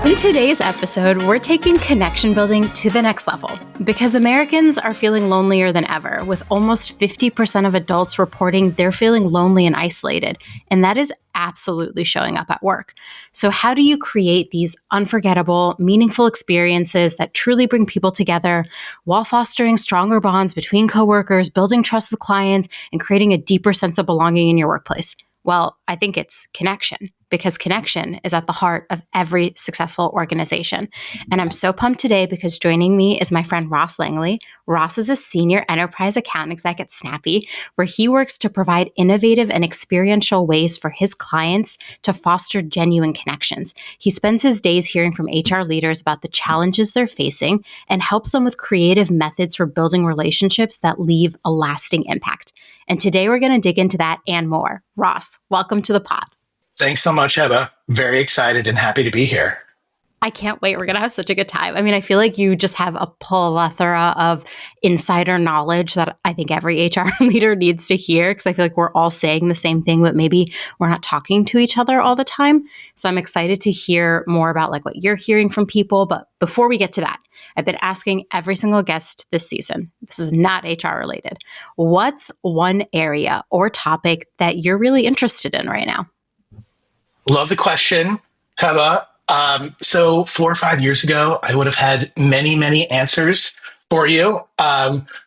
In today's episode, we're taking connection building to the next level because Americans are feeling lonelier than ever, with almost 50% of adults reporting they're feeling lonely and isolated, and that is absolutely showing up at work. So how do you create these unforgettable, meaningful experiences that truly bring people together while fostering stronger bonds between coworkers, building trust with clients, and creating a deeper sense of belonging in your workplace? Well, I think it's connection, because connection is at the heart of every successful organization. And I'm so pumped today because joining me is my friend Ross Langley. Ross is a senior enterprise account exec at Snappy, where he works to provide innovative and experiential ways for his clients to foster genuine connections. He spends his days hearing from HR leaders about the challenges they're facing and helps them with creative methods for building relationships that leave a lasting impact. And today we're going to dig into that and more. Ross, welcome to the pod. Thanks so much, Heba. Very excited and happy to be here. I can't wait. We're going to have such a good time. I mean, I feel like you just have a plethora of insider knowledge that I think every HR leader needs to hear, because I feel like we're all saying the same thing, but maybe we're not talking to each other all the time. So I'm excited to hear more about like what you're hearing from people. But before we get to that, I've been asking every single guest this season, this is not HR related, what's one area or topic that you're really interested in right now? Love the question, Heba. So 4 or 5 years ago, I would have had many, many answers for you.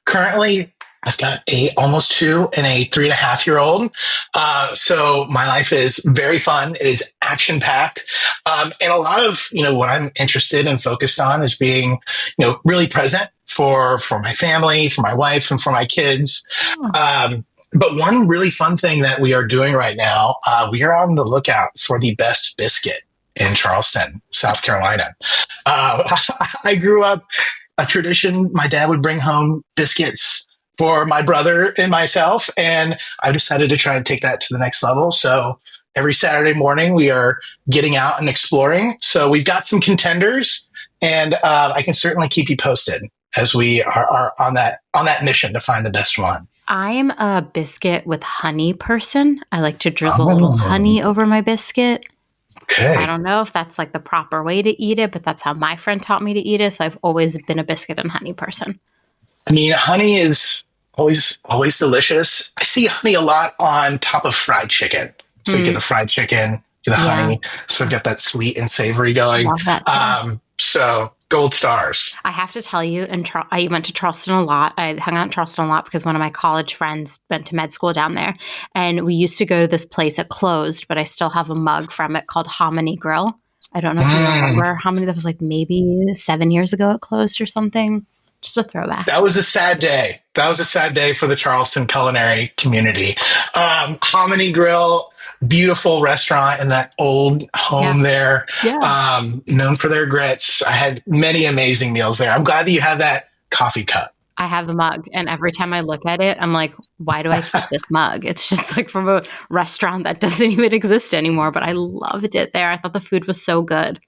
Currently, I've got a almost 2 and a 3.5-year-old. So my life is very fun. It is action-packed. And a lot of, what I'm interested and focused on is being, really present for my family, for my wife, and for my kids. But one really fun thing that we are doing right now, we are on the lookout for the best biscuit in Charleston, South Carolina. I grew up a tradition. My dad would bring home biscuits for my brother and myself, and I decided to try and take that to the next level. So every Saturday morning, we are getting out and exploring. So we've got some contenders, and I can certainly keep you posted as we are on that mission to find the best one. I'm a biscuit with honey person. I like to drizzle a little honey over my biscuit. Okay. I don't know if that's like the proper way to eat it, but that's how my friend taught me to eat it. So I've always been a biscuit and honey person. I mean, honey is always delicious. I see honey a lot on top of fried chicken. So you get the fried chicken, get the honey. So I've got that sweet and savory going. Love that too. So gold stars. I have to tell you, I went to Charleston a lot. I hung out in Charleston a lot because one of my college friends went to med school down there. And we used to go to this place. It closed, but I still have a mug from it called Hominy Grill. I don't know if you remember Hominy. That was like maybe 7 years ago it closed or something. Just a throwback. That was a sad day. That was a sad day for the Charleston culinary community. Hominy Grill, beautiful restaurant in that old home there. Yeah. Known for their grits. I had many amazing meals there. I'm glad that you have that coffee cup. I have the mug, and every time I look at it, I'm like, why do I keep this mug? It's just like from a restaurant that doesn't even exist anymore, but I loved it there. I thought the food was so good.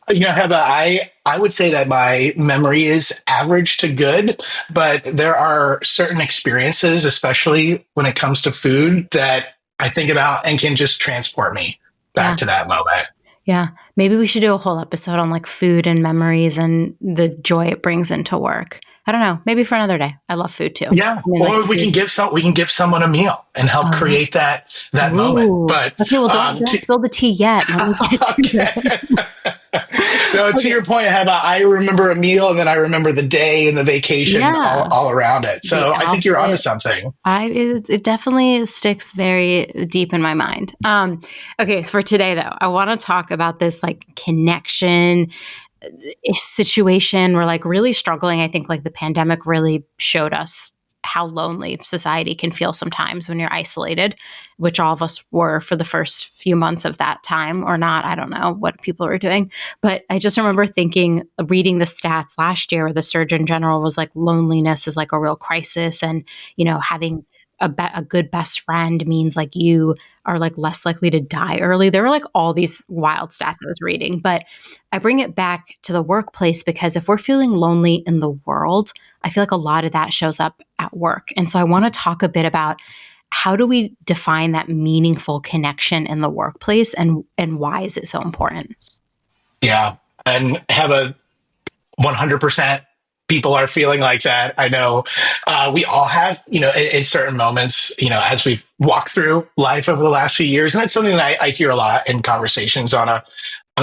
Heba, I would say that my memory is average to good, but there are certain experiences, especially when it comes to food, that I think about and can just transport me back to that moment. Yeah. Maybe we should do a whole episode on like food and memories and the joy it brings into work. I don't know. Maybe for another day. I love food too. Yeah. I mean, or like we can give someone a meal and help create that moment. But okay, well, don't spill the tea yet. No, to your point, Heba, I remember a meal and then I remember the day and the vacation all around it. So I think you're onto something. It definitely sticks very deep in my mind. Okay, for today though, I want to talk about this like connection situation. We're like really struggling. I think like the pandemic really showed us how lonely society can feel sometimes when you're isolated, which all of us were for the first few months of that time or not. I don't know what people were doing. But I just remember reading the stats last year where the Surgeon General was like, loneliness is like a real crisis. And, having a good best friend means like you are like less likely to die early. There were like all these wild stats I was reading, but I bring it back to the workplace because if we're feeling lonely in the world, I feel like a lot of that shows up at work. And so I want to talk a bit about how do we define that meaningful connection in the workplace and why is it so important? Yeah. And have a 100% people are feeling like that. I know we all have, in certain moments, as we've walked through life over the last few years. And that's something that I hear a lot in conversations on a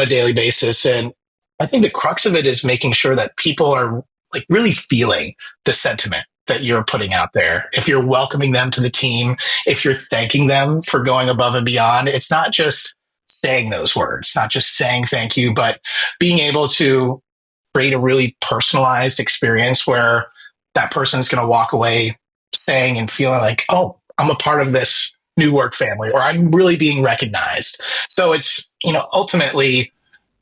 daily basis. And I think the crux of it is making sure that people are like really feeling the sentiment that you're putting out there. If you're welcoming them to the team, if you're thanking them for going above and beyond, it's not just saying those words, not just saying thank you, but being able to create a really personalized experience where that person is going to walk away saying and feeling like, oh, I'm a part of this new work family, or I'm really being recognized. So it's, ultimately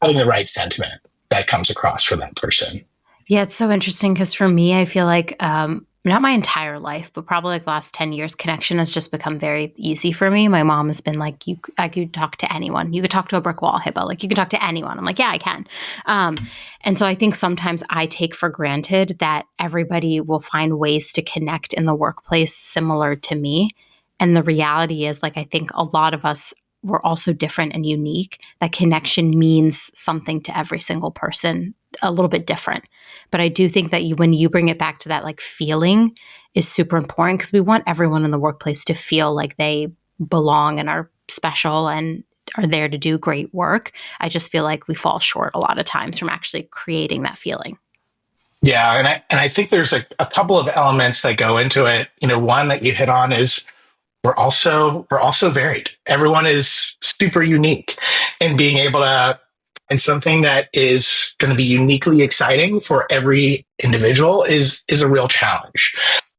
having the right sentiment that comes across for that person. Yeah, it's so interesting because for me, I feel like not my entire life, but probably like the last 10 years, connection has just become very easy for me. My mom has been like, I could talk to anyone. You could talk to a brick wall, Hibba. Like, you could talk to anyone. I'm like, yeah, I can. And so I think sometimes I take for granted that everybody will find ways to connect in the workplace similar to me. And the reality is, like, I think a lot of us we're also different and unique. That connection means something to every single person, a little bit different. But I do think that when you bring it back to that like feeling is super important because we want everyone in the workplace to feel like they belong and are special and are there to do great work. I just feel like we fall short a lot of times from actually creating that feeling. Yeah. And I think there's a couple of elements that go into it. One that you hit on is we're also varied. Everyone is super unique, and being able to find something that is going to be uniquely exciting for every individual is a real challenge.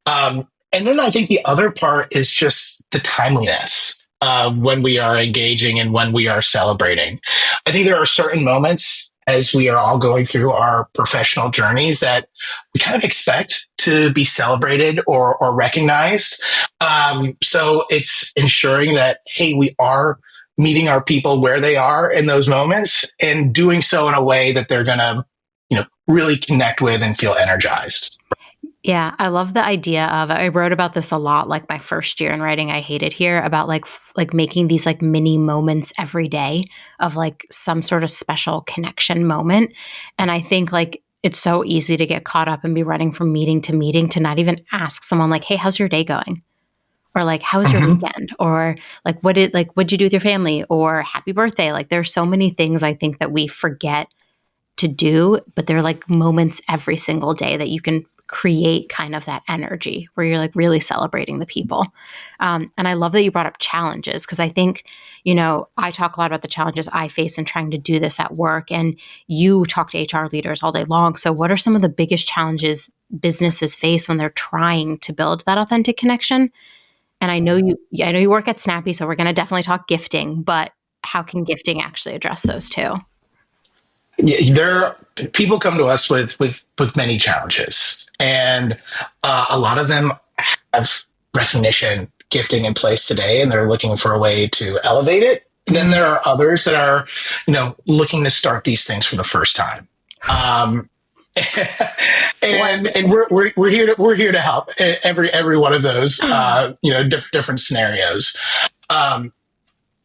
And then I think the other part is just the timeliness when we are engaging and when we are celebrating. I think there are certain moments as we are all going through our professional journeys that we kind of expect to be celebrated or recognized. So it's ensuring that, hey, we are meeting our people where they are in those moments and doing so in a way that they're going to, really connect with and feel energized. Yeah, I love the idea of I wrote about this a lot like my first year in writing I Hate It Here about like making these like mini moments every day of like some sort of special connection moment. And I think like it's so easy to get caught up and be running from meeting to not even ask someone like, "Hey, how's your day going?" Or like, "How was your Mm-hmm. weekend?" Or what'd you do with your family? Or happy birthday. Like there's so many things I think that we forget to do, but they're like moments every single day that you can create kind of that energy where you're like really celebrating the people. And I love that you brought up challenges because I think, I talk a lot about the challenges I face in trying to do this at work, and you talk to HR leaders all day long. So, what are some of the biggest challenges businesses face when they're trying to build that authentic connection? And I know you work at Snappy, so we're going to definitely talk gifting, but how can gifting actually address those too? Yeah, people come to us with many challenges, and a lot of them have recognition gifting in place today, and they're looking for a way to elevate it. Then there are others that are, looking to start these things for the first time. Um, and we're here to help every one of those different scenarios. Um,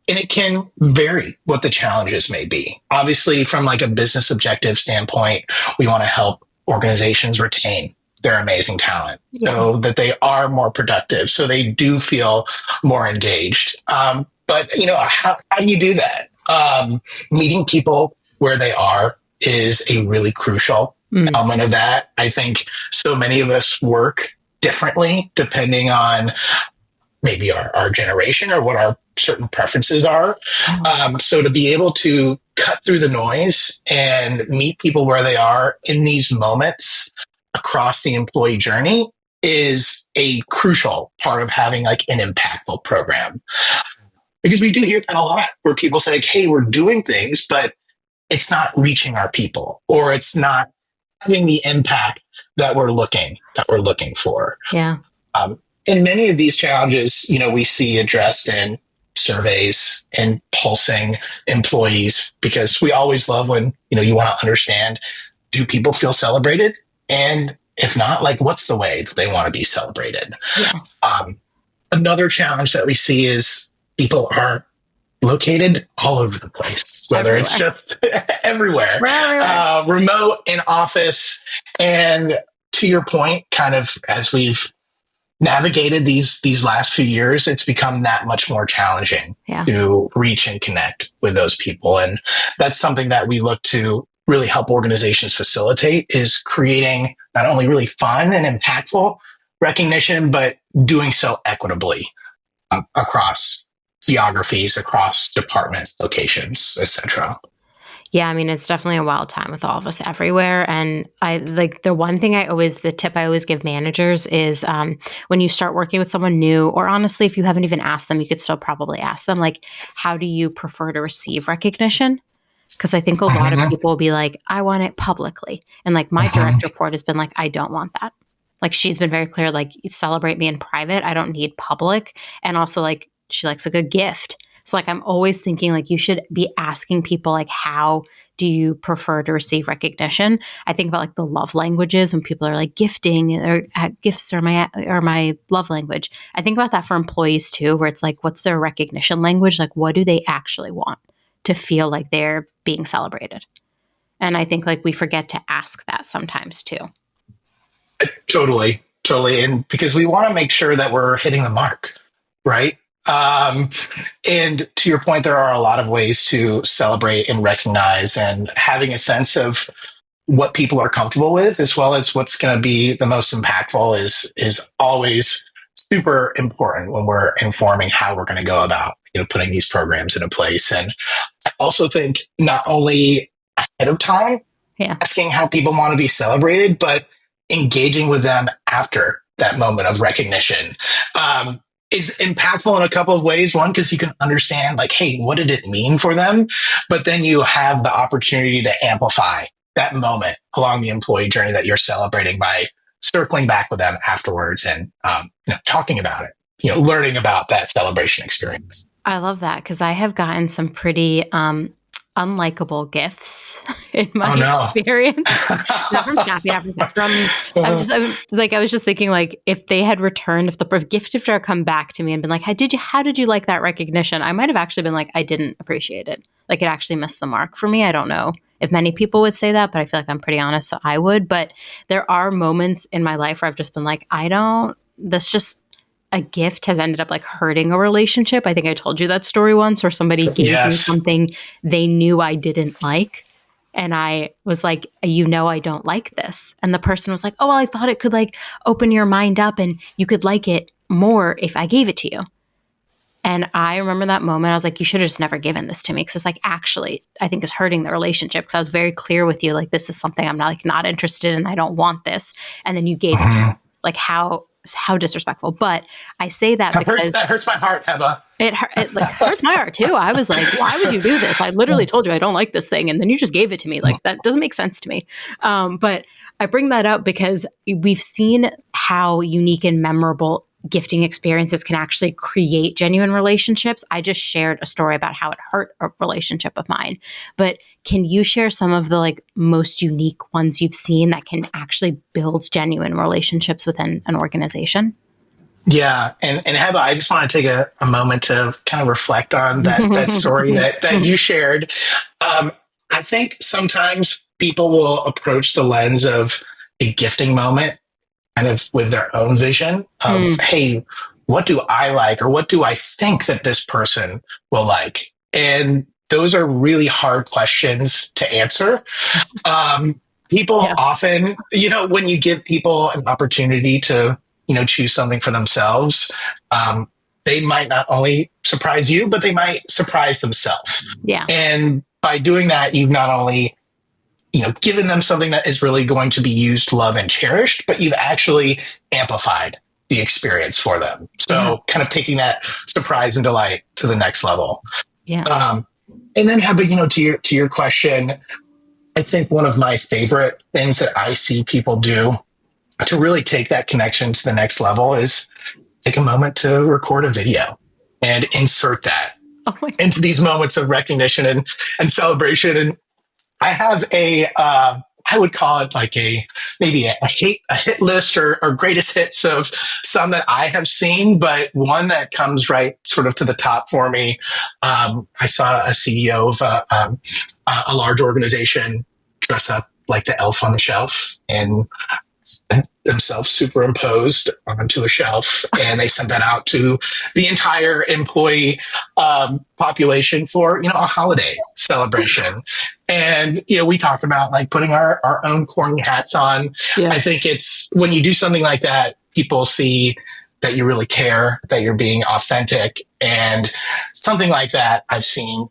and it can vary what the challenges may be. Obviously, from like a business objective standpoint, we want to help organizations retain their amazing talent so that they are more productive, so they do feel more engaged. But how do you do that? Meeting people where they are is a really crucial element of that. I think so many of us work differently depending on maybe our generation or what our certain preferences are. So to be able to cut through the noise and meet people where they are in these moments across the employee journey is a crucial part of having like an impactful program. Because we do hear that a lot where people say, like, hey, we're doing things, but it's not reaching our people or it's not having the impact that we're looking for. Yeah. And many of these challenges, we see addressed in surveys and pulsing employees, because we always love when, you want to understand, do people feel celebrated? And if not, like, what's the way that they want to be celebrated? Yeah. Another challenge that we see is people are located all over the place. whether it's Everywhere. just everywhere, We're everywhere. remote, in office. And to your point, kind of as we've navigated these last few years, it's become that much more challenging Yeah. to reach and connect with those people. And that's something that we look to really help organizations facilitate, is creating not only really fun and impactful recognition, but doing so equitably across geographies, across departments, locations, etc. Yeah, I mean, it's definitely a wild time with all of us everywhere. And I like the tip I always give managers is when you start working with someone new, or honestly, if you haven't even asked them, you could still probably ask them, like, how do you prefer to receive recognition? Because I think a lot of Mm-hmm. people will be like, I want it publicly. And like my Mm-hmm. direct report has been like, I don't want that. Like she's been very clear, like, celebrate me in private. I don't need public. And also, like, she likes a good gift. So like I'm always thinking like you should be asking people like, how do you prefer to receive recognition? I think about like the love languages when people are like gifting, or gifts are my love language. I think about that for employees too, where it's like, what's their recognition language? Like, what do they actually want to feel like they're being celebrated? And I think like we forget to ask that sometimes too. Totally, totally. And because we want to make sure that we're hitting the mark, right? Um, and to your point, there are a lot of ways to celebrate and recognize, and having a sense of what people are comfortable with, as well as what's going to be the most impactful, is always super important when we're informing how we're going to go about, putting these programs into place. And I also think not only ahead of time, Yeah. asking how people want to be celebrated, but engaging with them after that moment of recognition is impactful in a couple of ways. One, because you can understand, like, hey, what did it mean for them? But then you have the opportunity to amplify that moment along the employee journey that you're celebrating by circling back with them afterwards and talking about it, learning about that celebration experience. I love that because I have gotten some pretty unlikable gifts in my Oh no. experience. Not from Snappy, I was just thinking, like, if they had returned, if the gift had come back to me and been like, how did you like that recognition? I might have actually been like, I didn't appreciate it. Like, it actually missed the mark for me. I don't know if many people would say that, but I feel like I'm pretty honest, so I would. But there are moments in my life where I've just been like, a gift has ended up like hurting a relationship. I think I told you that story once, where somebody gave me something they knew I didn't like. And I was like, I don't like this. And the person was like, oh, well, I thought it could like open your mind up and you could like it more if I gave it to you. And I remember that moment. I was like, you should have just never given this to me. Because it's like, actually, I think it's hurting the relationship. Because I was very clear with you, like, this is something I'm not interested in. I don't want this. And then you gave it to me. Like, how disrespectful. But I say that because that hurts my heart, Heba. It like hurts my heart too. I was like, why would you do this? I literally told you I don't like this thing, and then you just gave it to me. Like, that doesn't make sense to me. But I bring that up because we've seen how unique and memorable gifting experiences can actually create genuine relationships. I just shared a story about how it hurt a relationship of mine. But can you share some of the like most unique ones you've seen that can actually build genuine relationships within an organization? Yeah. And Heba, I just want to take a moment to kind of reflect on that story that you shared. I think sometimes people will approach the lens of a gifting moment kind of with their own vision of, hey, what do I like, or what do I think that this person will like? And those are really hard questions to answer. People often, when you give people an opportunity to, choose something for themselves, they might not only surprise you, but they might surprise themselves. Yeah. And by doing that, you've not only given them something that is really going to be used, loved, and cherished, but you've actually amplified the experience for them. So kind of taking that surprise and delight to the next level. Yeah. And then, Heba, to your question, I think one of my favorite things that I see people do to really take that connection to the next level is take a moment to record a video and insert that into these moments of recognition and celebration. And I have a I would call it like maybe a hit list or greatest hits of some that I have seen, but one that comes right sort of to the top for me. I saw a CEO of a large organization dress up like the elf on the shelf and themselves superimposed onto a shelf, and they sent that out to the entire employee population for a holiday celebration. And we talked about like putting our own corny hats on. Yeah. I think it's when you do something like that, people see that you really care, that you're being authentic, and something like that I've seen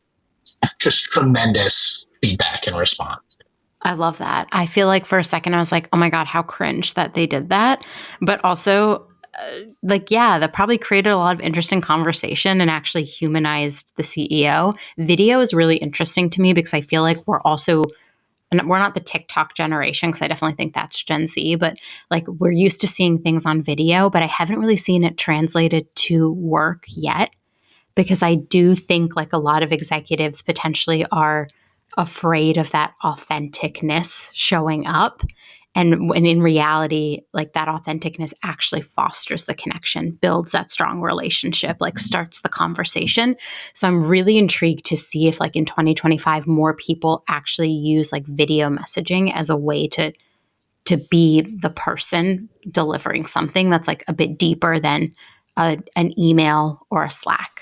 just tremendous feedback and response. I love that. I feel like for a second I was like, oh my God, how cringe that they did that. But also, that probably created a lot of interesting conversation and actually humanized the CEO. Video is really interesting to me because I feel like we're not the TikTok generation, because I definitely think that's Gen Z, but like we're used to seeing things on video, but I haven't really seen it translated to work yet, because I do think like a lot of executives potentially are afraid of that authenticness showing up. And when in reality, like that authenticness actually fosters the connection, builds that strong relationship, like starts the conversation. So I'm really intrigued to see if like in 2025, more people actually use like video messaging as a way to be the person delivering something that's like a bit deeper than an email or a Slack.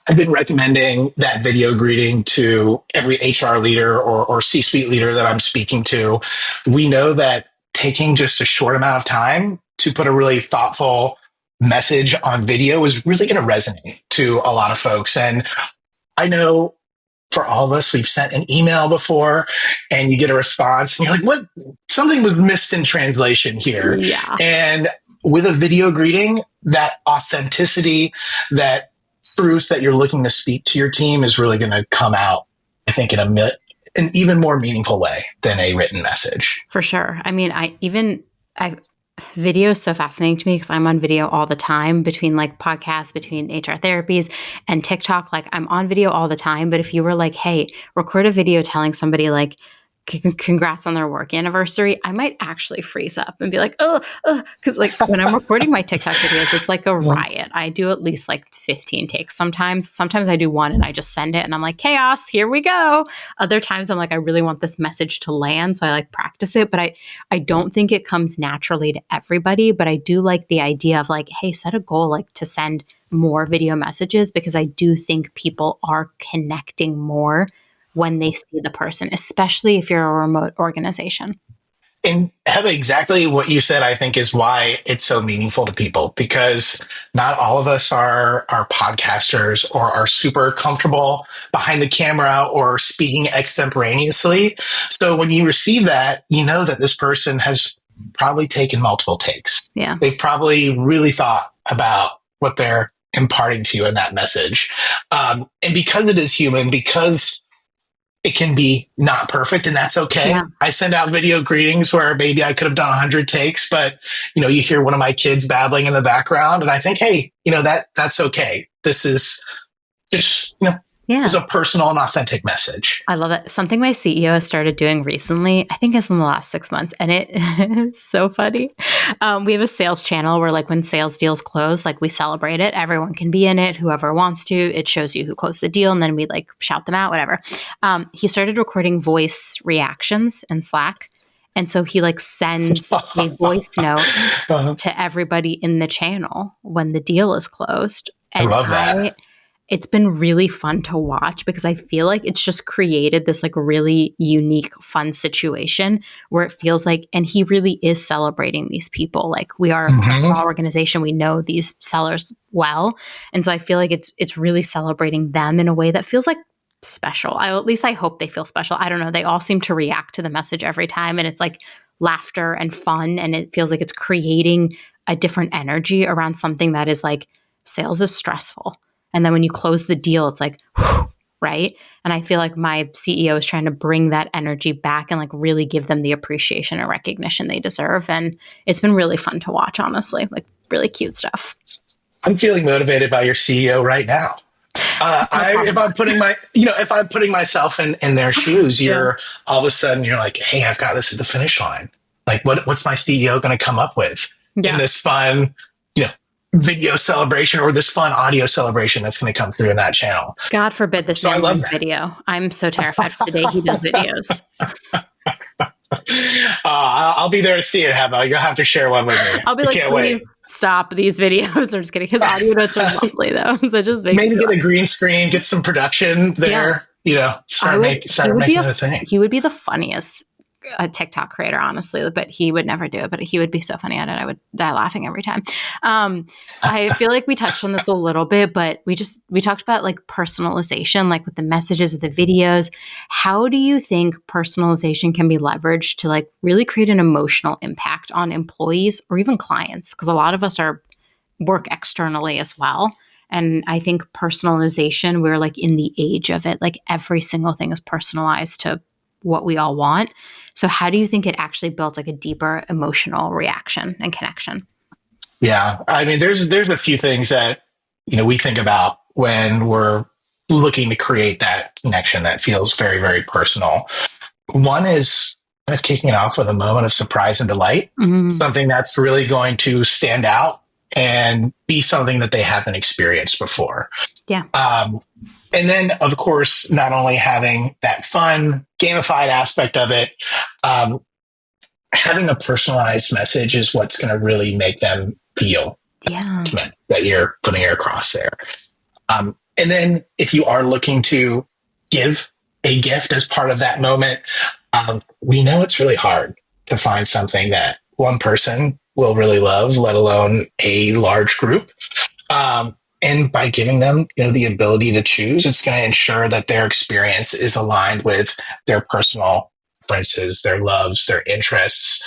I've been recommending that video greeting to every HR leader or C-suite leader that I'm speaking to. We know that taking just a short amount of time to put a really thoughtful message on video is really going to resonate to a lot of folks. And I know for all of us, we've sent an email before and you get a response and you're like, what? Something was missed in translation here. Yeah. And with a video greeting, that authenticity, that truth that you're looking to speak to your team is really going to come out, I think, in an even more meaningful way than a written message. For sure. I mean, video is so fascinating to me because I'm on video all the time, between like podcasts, between HR therapies and TikTok. Like I'm on video all the time. But if you were like, hey, record a video telling somebody like, congrats on their work anniversary, I might actually freeze up and be like, because like when I'm recording my TikTok videos, it's like a riot. I do at least like 15 takes sometimes. Sometimes I do one and I just send it and I'm like, chaos, here we go. Other times I'm like, I really want this message to land, so I like practice it. But I don't think it comes naturally to everybody. But I do like the idea of like, hey, set a goal like to send more video messages, because I do think people are connecting more when they see the person, especially if you're a remote organization. And Heba, exactly what you said, I think, is why it's so meaningful to people, because not all of us are podcasters or are super comfortable behind the camera or speaking extemporaneously. So when you receive that, you know that this person has probably taken multiple takes. Yeah. They've probably really thought about what they're imparting to you in that message. And because it is human, because it can be not perfect, and that's okay. Yeah. I send out video greetings where maybe I could have done 100 takes, but you hear one of my kids babbling in the background and I think, hey, that's okay. This is just, is a personal and authentic message. I love it. Something my CEO has started doing recently, I think it's in the last 6 months, and it is so funny. We have a sales channel where like when sales deals close, like we celebrate it. Everyone can be in it, whoever wants to. It shows you who closed the deal, and then we like shout them out, whatever. He started recording voice reactions in Slack. And so he like sends a voice note to everybody in the channel when the deal is closed. And I love that. It's been really fun to watch because I feel like it's just created this like really unique, fun situation where it feels like, and he really is celebrating these people. Like we are a small organization. We know these sellers well. And so I feel like it's really celebrating them in a way that feels like special. At least I hope they feel special. I don't know. They all seem to react to the message every time. And it's like laughter and fun. And it feels like it's creating a different energy around something that is like, sales is stressful. And then when you close the deal, it's like, whew, right? And I feel like my CEO is trying to bring that energy back and like really give them the appreciation and recognition they deserve. And it's been really fun to watch, honestly, like really cute stuff. I'm feeling motivated by your CEO right now. No problem. If I'm putting if I'm putting myself in their shoes, Yeah. you're all of a sudden you're like, hey, I've got this at the finish line. Like, what's my CEO going to come up with in Yeah. this fun, you know, video celebration or this fun audio celebration that's going to come through in that channel? God forbid this So I man love does video. I'm so terrified for the day he does that. videos. I'll be there to see it, Heba. You'll have to share one with me. I'll be I like, can't please wait. stop these videos. I'm just kidding. His audio notes are lovely though. So it just makes Maybe me get laugh. a green screen, get some production Yeah. there. I would. He Start would be making it a thing. he would be the funniest TikTok creator, honestly. But he would never do it. But he would be so funny at it. I would die laughing every time. I feel like we touched on this a little bit, but we talked about like personalization, like with the messages, with the videos. How do you think personalization can be leveraged to like really create an emotional impact on employees or even clients? Because a lot of us work externally as well. And I think personalization, we're like in the age of it. Like every single thing is personalized to what we all want. So how do you think it actually built like a deeper emotional reaction and connection? Yeah, I mean, there's a few things that we think about when we're looking to create that connection that feels very, very personal. One is kind of kicking it off with a moment of surprise and delight, Mm, something that's really going to stand out and be something that they haven't experienced before. yeah. And then, of course, not only having that fun, gamified aspect of it, um, having a personalized message is what's going to really make them feel that Yeah. sentiment that you're putting across there. And then, if you are looking to give a gift as part of that moment, we know it's really hard to find something that one person will really love, let alone a large group. And by giving them, the ability to choose, it's going to ensure that their experience is aligned with their personal preferences, their loves, their interests,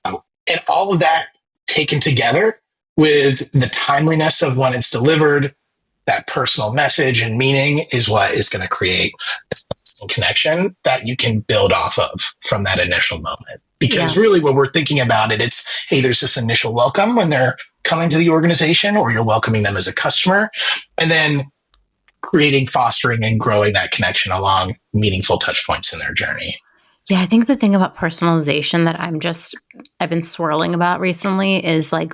and all of that taken together with the timeliness of when it's delivered, that personal message and meaning is what is going to create a connection that you can build off of from that initial moment. Because Yeah. really, when we're thinking about it, it's, hey, there's this initial welcome when they're coming to the organization or you're welcoming them as a customer, and then creating, fostering, and growing that connection along meaningful touch points in their journey. Yeah, I think the thing about personalization that I've been swirling about recently is like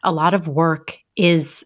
a lot of work is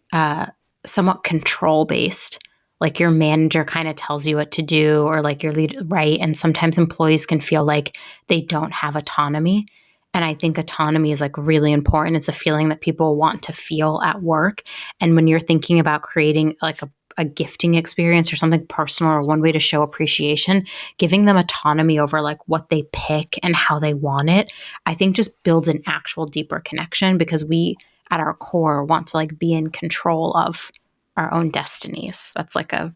somewhat control based. Like your manager kind of tells you what to do, or like your lead, right? And sometimes employees can feel like they don't have autonomy. And I think autonomy is like really important. It's a feeling that people want to feel at work. And when you're thinking about creating like a gifting experience or something personal or one way to show appreciation, giving them autonomy over like what they pick and how they want it, I think just builds an actual deeper connection because we at our core want to like be in control of our own destinies. That's like a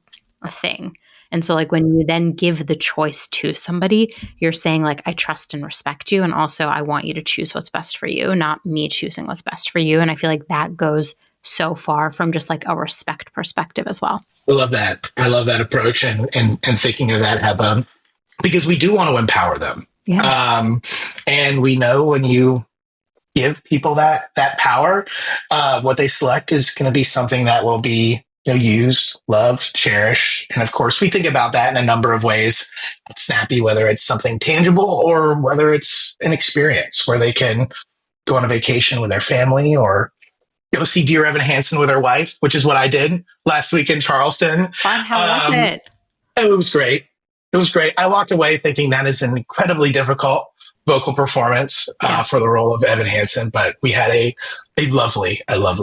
thing. And so like when you then give the choice to somebody, you're saying like, I trust and respect you. And also I want you to choose what's best for you, not me choosing what's best for you. And I feel like that goes so far from just like a respect perspective as well. I love that. I love that approach and thinking of that, Heba, because we do want to empower them. Yeah. And we know when you give people that power, what they select is going to be something that will be used, loved, cherished. And of course, we think about that in a number of ways at Snappy, whether it's something tangible or whether it's an experience where they can go on a vacation with their family or go see Dear Evan Hansen with her wife, which is what I did last week in Charleston. Fun. How was it? It was great. It was great. I walked away thinking that is an incredibly difficult vocal performance for the role of Evan Hansen, but we had a lovely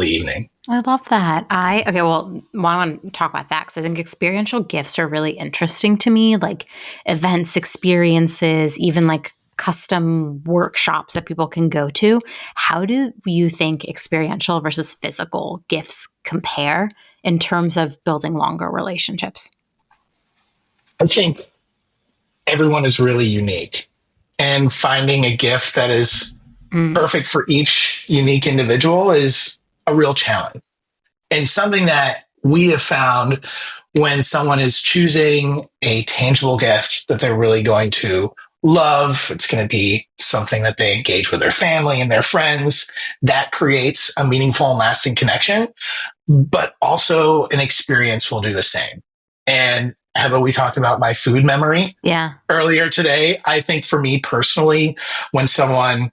evening. I love that. Well, I want to talk about that because I think experiential gifts are really interesting to me, like events, experiences, even like custom workshops that people can go to. How do you think experiential versus physical gifts compare in terms of building longer relationships? I think everyone is really unique, and finding a gift that is perfect for each unique individual is a real challenge. And something that we have found when someone is choosing a tangible gift that they're really going to love. It's going to be something that they engage with their family and their friends. That creates a meaningful and lasting connection, but also an experience will do the same. And Heba, we talked about my food memory Yeah. earlier today. I think for me personally, when someone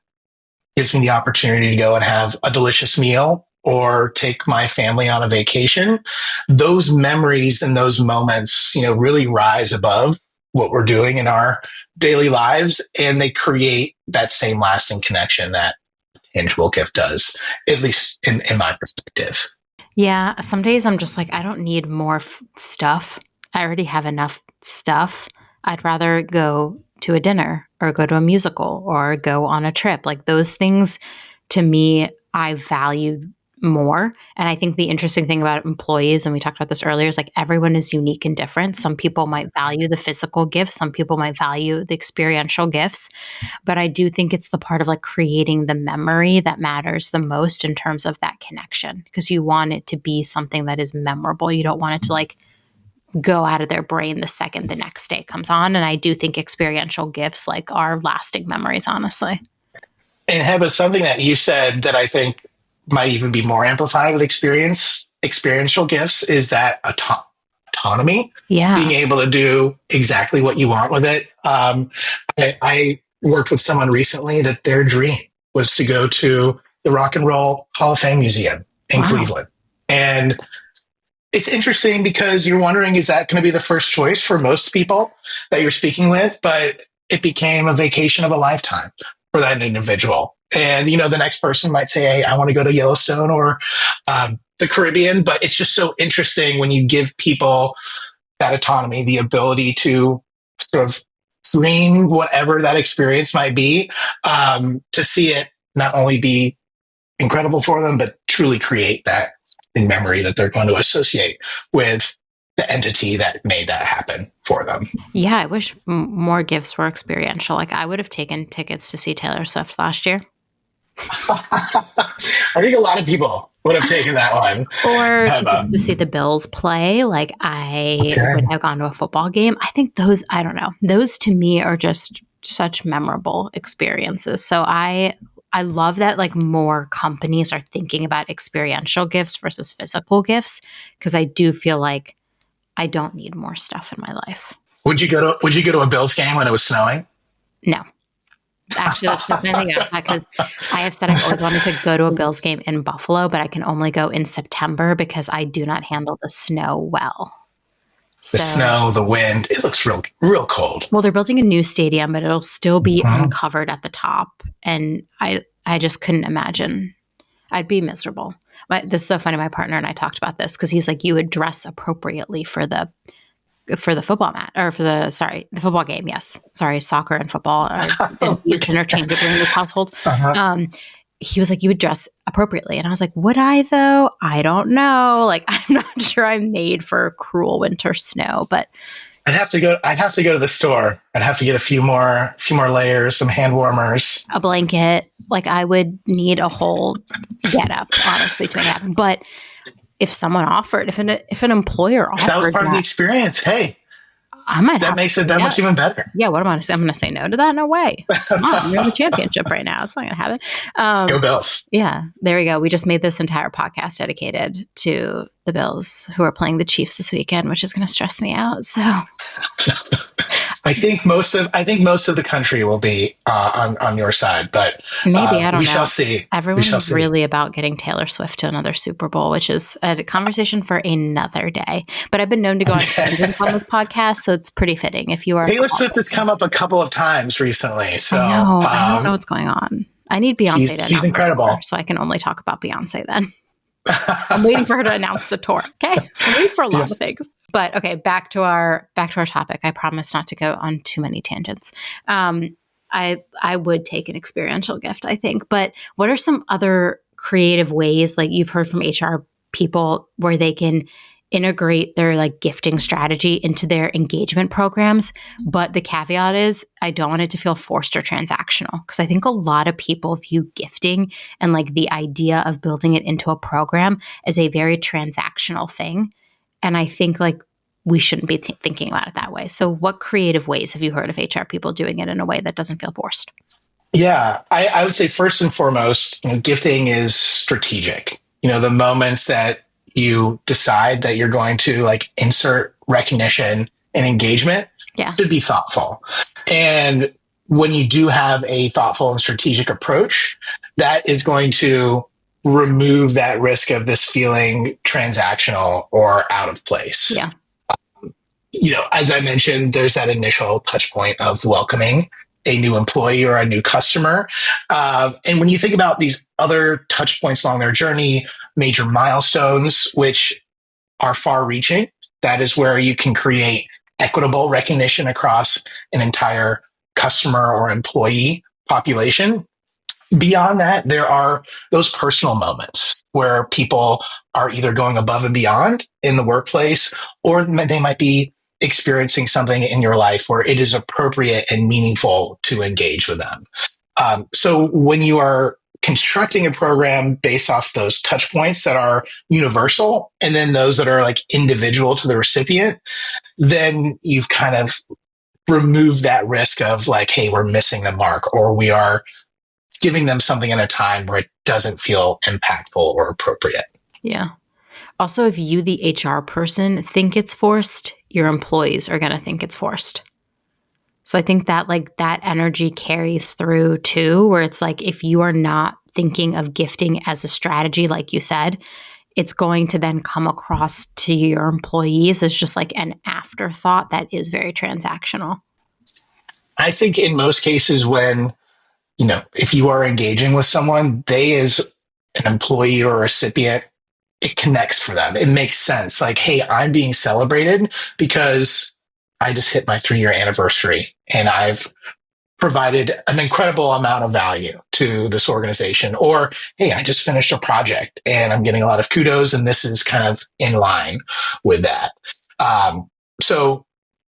gives me the opportunity to go and have a delicious meal or take my family on a vacation, those memories and those moments, really rise above what we're doing in our daily lives. And they create that same lasting connection that a tangible gift does, at least in my perspective. Yeah. Some days I'm just like, I don't need more stuff. I already have enough stuff. I'd rather go to a dinner or go to a musical or go on a trip. Like those things to me, I value more. And I think the interesting thing about employees, and we talked about this earlier, is like everyone is unique and different. Some people might value the physical gifts. Some people might value the experiential gifts. But I do think it's the part of like creating the memory that matters the most in terms of that connection, because you want it to be something that is memorable. You don't want it to like go out of their brain the second the next day comes on. And I do think experiential gifts like are lasting memories, honestly. And Heba, something that you said that I think might even be more amplified with experiential gifts is that autonomy, Yeah. being able to do exactly what you want with it. I worked with someone recently that their dream was to go to the Rock and Roll Hall of Fame Museum in Cleveland. And it's interesting because you're wondering, is that going to be the first choice for most people that you're speaking with? But it became a vacation of a lifetime for that individual. And, the next person might say, hey, I want to go to Yellowstone or the Caribbean. But it's just so interesting when you give people that autonomy, the ability to sort of dream whatever that experience might be, to see it not only be incredible for them, but truly create that in memory that they're going to associate with the entity that made that happen for them. Yeah, I wish more gifts were experiential. Like I would have taken tickets to see Taylor Swift last year. I think a lot of people would have taken that one. Or tickets to see the Bills play. Like I would have gone to a football game. I think those, I don't know, those to me are just such memorable experiences. So I love that like more companies are thinking about experiential gifts versus physical gifts, because I do feel like I don't need more stuff in my life. Would you go to a Bills game when it was snowing? No. Actually, that's the funny thing about that, because I have said I've always wanted to go to a Bills game in Buffalo, but I can only go in September because I do not handle the snow well. The snow, the wind, it looks real cold. Well, they're building a new stadium, but it'll still be uncovered at the top. And I just couldn't imagine. I'd be miserable. This is so funny. My partner and I talked about this because he's like, you would dress appropriately for the football mat, or the football game. Yes. Sorry. Soccer and football are used interchangeably in this household. He was like, you would dress appropriately. And I was like, would I though? I don't know. Like, I'm not sure I'm made for cruel winter snow, but I'd have to go to the store. I'd have to get a few more layers, some hand warmers, a blanket. Like I would need a whole get up, honestly, to make it happen. But if someone offered, if an employer offered, if that was part of the experience, hey, I might. That makes it that much even better. Yeah, what am I going to say? I'm going to say no to that? No way. We're in the championship right now. It's not going to happen. Go Bills. Yeah, there we go. We just made this entire podcast dedicated to the Bills, who are playing the Chiefs this weekend, which is going to stress me out. So, I think most of the country will be on your side, but maybe I don't know. We shall see. Everyone's really about getting Taylor Swift to another Super Bowl, which is a conversation for another day. But I've been known to go on tangents on this podcast, so it's pretty fitting. If you are Taylor Swift has come up a couple of times recently, so I don't know what's going on. I need Beyonce. She's incredible, so I can only talk about Beyonce then. I'm waiting for her to announce the tour. Okay, I'm waiting for a lot of things. But okay, back to our topic. I promise not to go on too many tangents. I would take an experiential gift, I think. But what are some other creative ways, like you've heard from HR people, where they can integrate their like gifting strategy into their engagement programs? But the caveat is, I don't want it to feel forced or transactional, because I think a lot of people view gifting and like the idea of building it into a program as a very transactional thing. And I think like we shouldn't be thinking about it that way. So what creative ways have you heard of HR people doing it in a way that doesn't feel forced? Yeah, I would say first and foremost, gifting is strategic. The moments that you decide that you're going to like insert recognition and engagement Yeah. should be thoughtful. And when you do have a thoughtful and strategic approach, that is going to remove that risk of this feeling transactional or out of place. Yeah. As I mentioned, there's that initial touch point of welcoming a new employee or a new customer. And when you think about these other touch points along their journey, major milestones, which are far reaching, that is where you can create equitable recognition across an entire customer or employee population. Beyond that, there are those personal moments where people are either going above and beyond in the workplace, or they might be experiencing something in your life where it is appropriate and meaningful to engage with them. So when you are constructing a program based off those touch points that are universal and then those that are like individual to the recipient, then you've kind of removed that risk of like, hey, we're missing the mark, or we are giving them something at a time where it doesn't feel impactful or appropriate. Yeah. Also, if you, the HR person, think it's forced, your employees are going to think it's forced. So I think that like that energy carries through too, where it's like, if you are not thinking of gifting as a strategy, like you said, it's going to then come across to your employees as just like an afterthought that is very transactional. I think in most cases when, if you are engaging with someone, they as an employee or recipient, it connects for them. It makes sense. Like, hey, I'm being celebrated because I just hit my 3-year anniversary and I've provided an incredible amount of value to this organization. Or, hey, I just finished a project and I'm getting a lot of kudos and this is kind of in line with that. So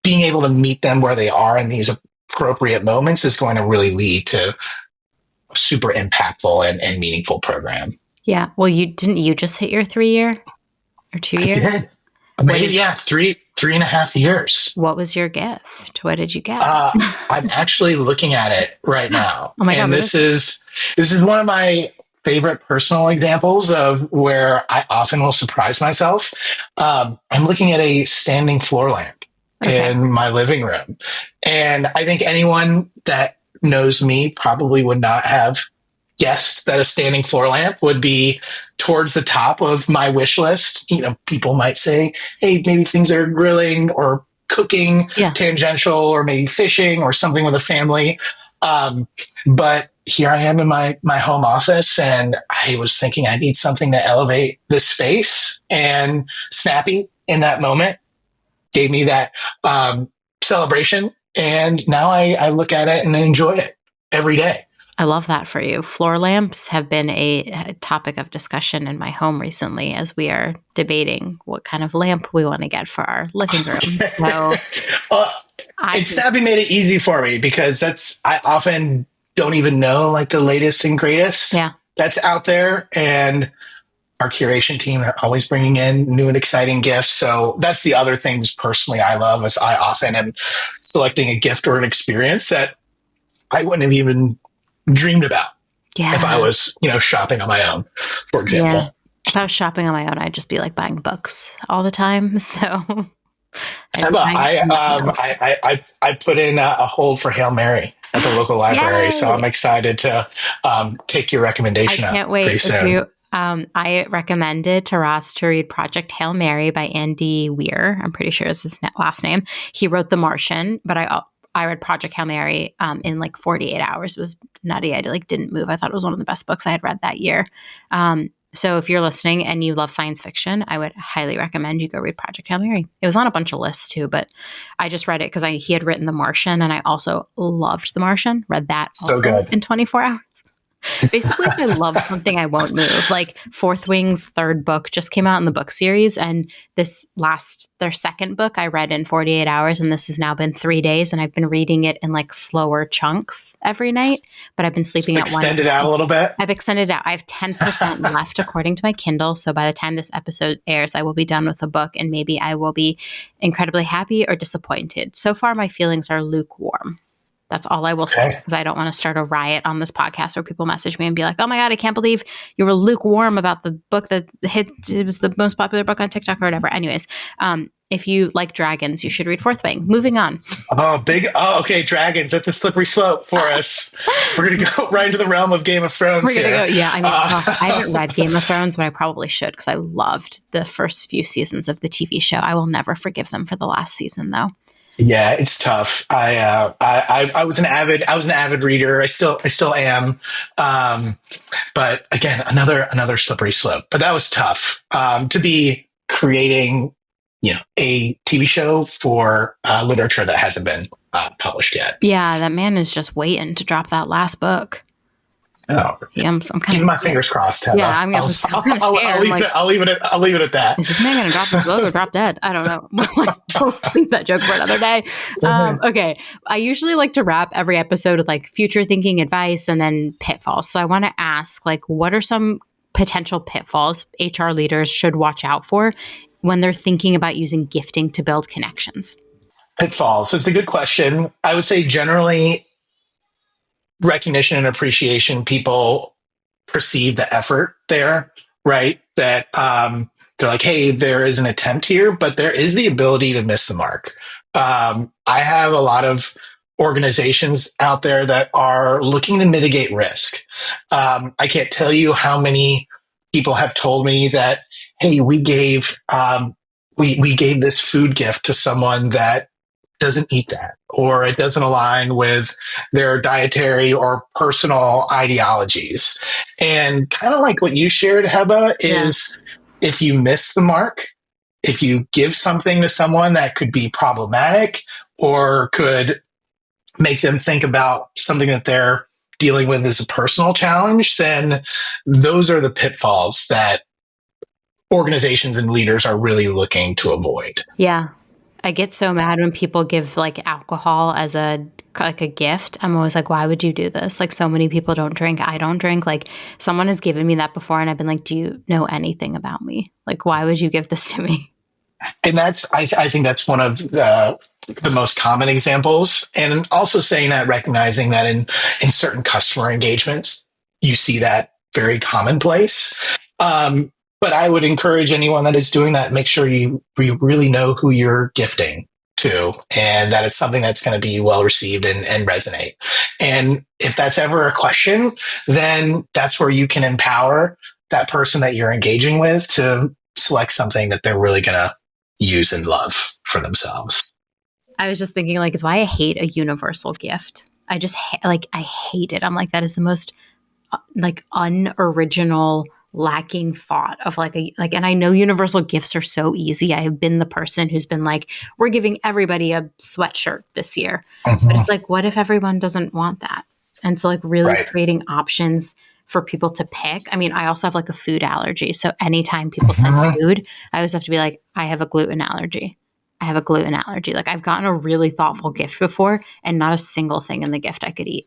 being able to meet them where they are in these appropriate moments is going to really lead to a super impactful and meaningful program. Yeah. Well, you just hit your 3-year or 2-year? I did. Amazing. Yeah. 3.5 years. What was your gift? What did you get? I'm actually looking at it right now. Oh my God. And this is one of my favorite personal examples of where I often will surprise myself. I'm looking at a standing floor lamp in my living room. And I think anyone that knows me probably would not have guessed that a standing floor lamp would be towards the top of my wish list. People might say, hey, maybe things are grilling or cooking, tangential, or maybe fishing or something with a family. But here I am in my home office, and I was thinking I need something to elevate this space. And Snappy in that moment gave me that celebration. And now I look at it and enjoy it every day. I love that for you. Floor lamps have been a topic of discussion in my home recently as we are debating what kind of lamp we want to get for our living room. So Snappy made it easy for me because I often don't even know like the latest and greatest that's out there. And our curation team are always bringing in new and exciting gifts. So that's the other things personally I love is I often am selecting a gift or an experience that I wouldn't have even dreamed about if I was, shopping on my own, for example. Yeah. If I was shopping on my own, I'd just be like buying books all the time. So I put in a hold for Hail Mary at the local library. Yay! So I'm excited to take your recommendation up. I can't wait. Pretty soon. I recommended to Ross to read Project Hail Mary by Andy Weir. I'm pretty sure is his last name. He wrote The Martian, but I read Project Hail Mary in like 48 hours. It was nutty. I didn't move. I thought it was one of the best books I had read that year. So if you're listening and you love science fiction, I would highly recommend you go read Project Hail Mary. It was on a bunch of lists too, but I just read it because he had written The Martian, and I also loved The Martian. Read that so good in 24 hours. Basically, if I love something, I won't move. Like Fourth Wing's third book just came out in the book series, and their second book I read in 48 hours, and this has now been 3 days, and I've been reading it in like slower chunks every night, but I've been sleeping Just at one. extend it out a little bit. I've extended it out. I have 10% left according to my Kindle, so by the time this episode airs, I will be done with the book, and maybe I will be incredibly happy or disappointed. So far, my feelings are lukewarm. That's all I will say, because I don't want to start a riot on this podcast where people message me and be like, oh my God, I can't believe you were lukewarm about the book that it was the most popular book on TikTok or whatever. Anyways, if you like dragons, you should read Fourth Wing. Moving on. Okay, dragons. That's a slippery slope for us. We're going to go right into the realm of Game of Thrones. We're going to go, yeah. I mean, I haven't read Game of Thrones, but I probably should, because I loved the first few seasons of the TV show. I will never forgive them for the last season, though. Yeah, it's tough. I was an avid reader. I still am. But again, another slippery slope. But that was tough. To be creating, a TV show for literature that hasn't been published yet. Yeah, that man is just waiting to drop that last book. Oh, yeah, I'm kind keeping my fingers crossed. Heather. Yeah, I'm kind of scared. I'll leave it at that. Is this man going to drop his book or drop dead? I don't know. Don't leave that joke for another day. Okay, I usually like to wrap every episode with like future thinking advice and then pitfalls. So I want to ask, like, what are some potential pitfalls HR leaders should watch out for when they're thinking about using gifting to build connections? Pitfalls. It's a good question. I would say generally, recognition and appreciation, people perceive the effort there, right? That they're like, hey, there is an attempt here, but there is the ability to miss the mark. I have a lot of organizations out there that are looking to mitigate risk. I can't tell you how many people have told me that, hey, we gave this food gift to someone that doesn't eat that, or it doesn't align with their dietary or personal ideologies. And kind of like what you shared, Heba, is if you miss the mark, if you give something to someone that could be problematic or could make them think about something that they're dealing with as a personal challenge, then those are the pitfalls that organizations and leaders are really looking to avoid. Yeah. I get so mad when people give like alcohol as a gift. I'm always like, why would you do this? Like, so many people don't drink. I don't drink. Like, someone has given me that before and I've been like, do you know anything about me? Like, why would you give this to me? And I think that's one of the most common examples. And also saying that, recognizing that in certain customer engagements, you see that very commonplace. But I would encourage anyone that is doing that, make sure you really know who you're gifting to, and that it's something that's going to be well received and resonate. And if that's ever a question, then that's where you can empower that person that you're engaging with to select something that they're really going to use and love for themselves. I was just thinking, like, it's why I hate a universal gift. I just I hate it. I'm like, that is the most unoriginal, lacking thought of and I know universal gifts are so easy. I have been the person who's been like, we're giving everybody a sweatshirt this year. Mm-hmm. But it's like, what if everyone doesn't want that? And so really creating options for people to pick. I mean, I also have a food allergy. So anytime people send food, I always have to be like, I have a gluten allergy. Like, I've gotten a really thoughtful gift before and not a single thing in the gift I could eat.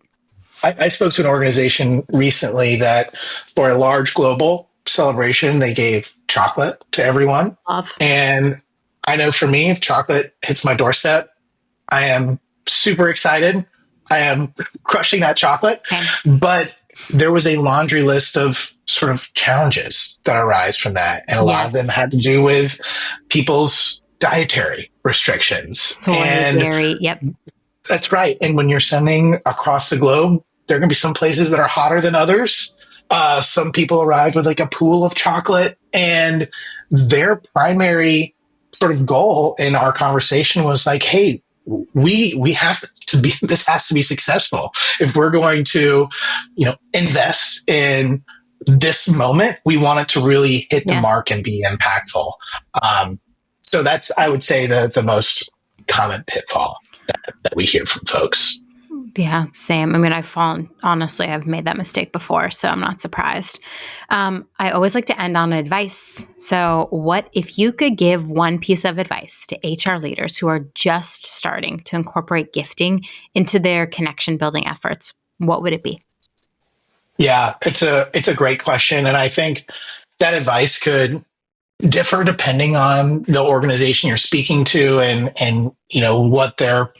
I spoke to an organization recently that for a large global celebration, they gave chocolate to everyone. Love. And I know for me, if chocolate hits my doorstep, I am super excited. I am crushing that chocolate. Same. But there was a laundry list of sort of challenges that arise from that. And a lot of them had to do with people's dietary restrictions. Soy, dairy, yep. That's right. And when you're sending across the globe, there are going to be some places that are hotter than others. Some people arrived with a pool of chocolate, and their primary sort of goal in our conversation was like, hey, we have to be, this has to be successful. If we're going to, invest in this moment, we want it to really hit the mark and be impactful. So that's, I would say, the most common pitfall that we hear from folks. Yeah, same. I mean, honestly, I've made that mistake before, so I'm not surprised. I always like to end on advice. So, what if you could give one piece of advice to HR leaders who are just starting to incorporate gifting into their connection building efforts? What would it be? Yeah, it's a great question, and I think that advice could differ depending on the organization you're speaking to, and what their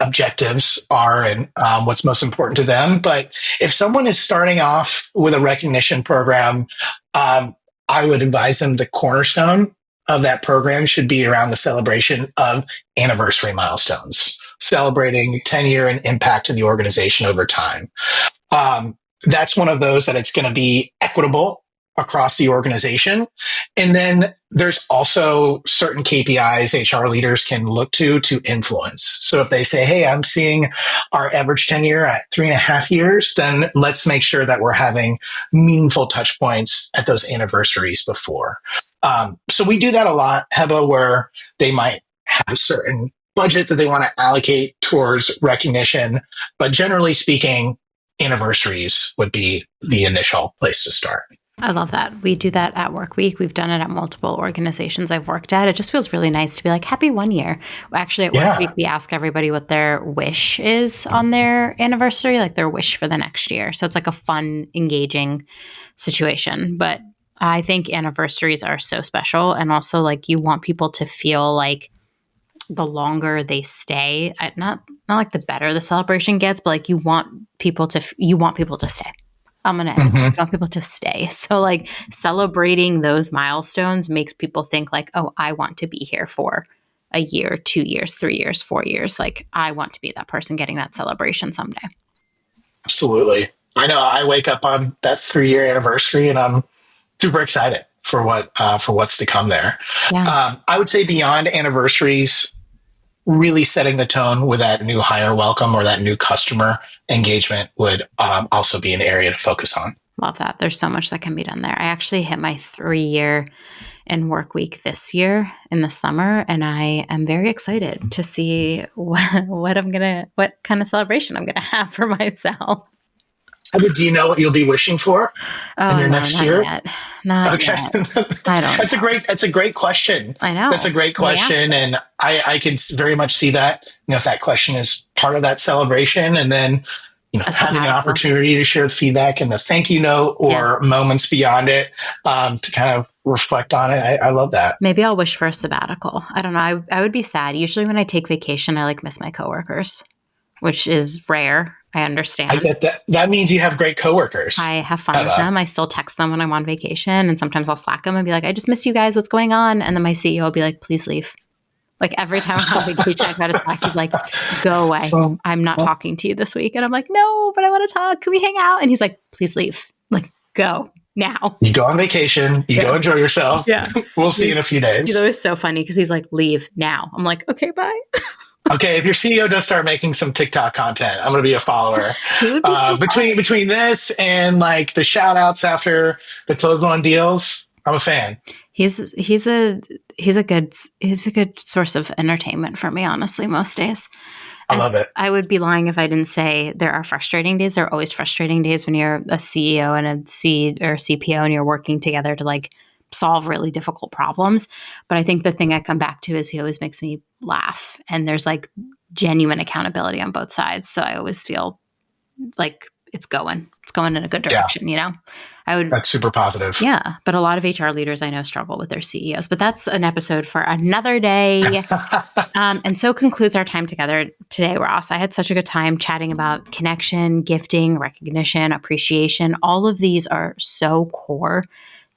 objectives are, and what's most important to them. But if someone is starting off with a recognition program, um, I would advise them the cornerstone of that program should be around the celebration of anniversary milestones, celebrating tenure and impact to the organization over time. That's one of those that it's going to be equitable across the organization. And then there's also certain KPIs HR leaders can look to influence. So if they say, hey, I'm seeing our average tenure at 3.5 years, then let's make sure that we're having meaningful touch points at those anniversaries before. So we do that a lot, Heba, where they might have a certain budget that they want to allocate towards recognition. But generally speaking, anniversaries would be the initial place to start. I love that. We do that at Work Week. We've done it at multiple organizations I've worked at. It just feels really nice to be like, happy 1 year. Actually, at Work Week, we ask everybody what their wish is on their anniversary, like their wish for the next year. So it's like a fun, engaging situation. But I think anniversaries are so special. And also, like, you want people to feel like the longer they stay, not like the better the celebration gets, but like you want people to stay. I'm going to I want people to stay. So like celebrating those milestones makes people think like, oh, I want to be here for a year, 2 years, 3 years, 4 years. Like I want to be that person getting that celebration someday. Absolutely. I know I wake up on that 3-year anniversary and I'm super excited for what's to come there. Yeah. I would say beyond anniversaries, really setting the tone with that new hire welcome or that new customer engagement would also be an area to focus on. Love that. There's so much that can be done there. I actually hit my 3-year in Work Week this year in the summer, and I am very excited to see what kind of celebration I'm gonna have for myself. Do you know what you'll be wishing for in your next year? Not yet. I don't. That's a great question. I know. That's a great question, and I can very much see that. If that question is part of that celebration, and then having an opportunity to share the feedback and the thank you note or moments beyond it to kind of reflect on it. I love that. Maybe I'll wish for a sabbatical. I don't know. I would be sad. Usually when I take vacation, I miss my coworkers, which is rare. I understand. I get that. That means you have great coworkers. I have fun with them. I still text them when I'm on vacation, and sometimes I'll Slack them and be like, I just miss you guys. What's going on? And then my CEO will be like, please leave. Like every time I'm on vacation, I've got to Slack. He's like, go away. I'm not talking to you this week. And I'm like, no, but I want to talk. Can we hang out? And he's like, please leave. Like, go now. You go on vacation. You go enjoy yourself. Yeah. We'll see you in a few days. He's always so funny because he's like, leave now. I'm like, okay, bye. Okay, if your CEO does start making some TikTok content, I'm going to be a follower. Between this and like the shout outs after the closed one deals, I'm a fan. He's a good source of entertainment for me, honestly, most days. I love it. I would be lying if I didn't say there are frustrating days. There are always frustrating days when you're a CEO and a C or CPO and you're working together to like solve really difficult problems. But I think the thing I come back to is he always makes me laugh, and there's like genuine accountability on both sides. So I always feel like it's going in a good direction, That's super positive. Yeah. But a lot of HR leaders I know struggle with their CEOs, but that's an episode for another day. And so concludes our time together today, Ross. I had such a good time chatting about connection, gifting, recognition, appreciation. All of these are so core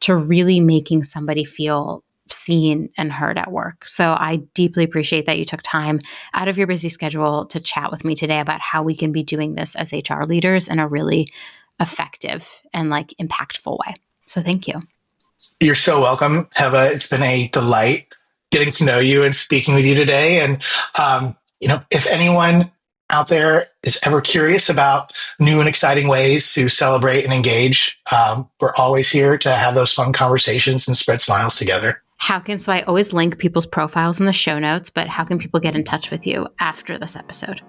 to really making somebody feel seen and heard at work. So I deeply appreciate that you took time out of your busy schedule to chat with me today about how we can be doing this as HR leaders in a really effective and like impactful way. So thank you. You're so welcome, Heba. It's been a delight getting to know you and speaking with you today. And, if anyone out there is ever curious about new and exciting ways to celebrate and engage, we're always here to have those fun conversations and spread smiles together. So I always link people's profiles in the show notes, but how can people get in touch with you after this episode?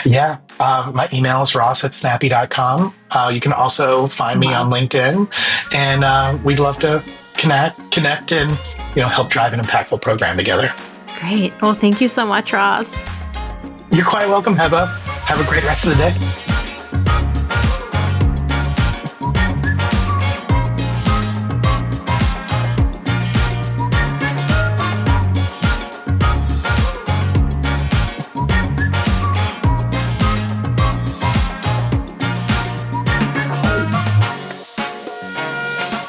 Yeah. My email is ross@snappy.com. You can also find me on LinkedIn, and we'd love to connect and, help drive an impactful program together. Great. Well, thank you so much, Ross. You're quite welcome, Heba. Have a great rest of the day.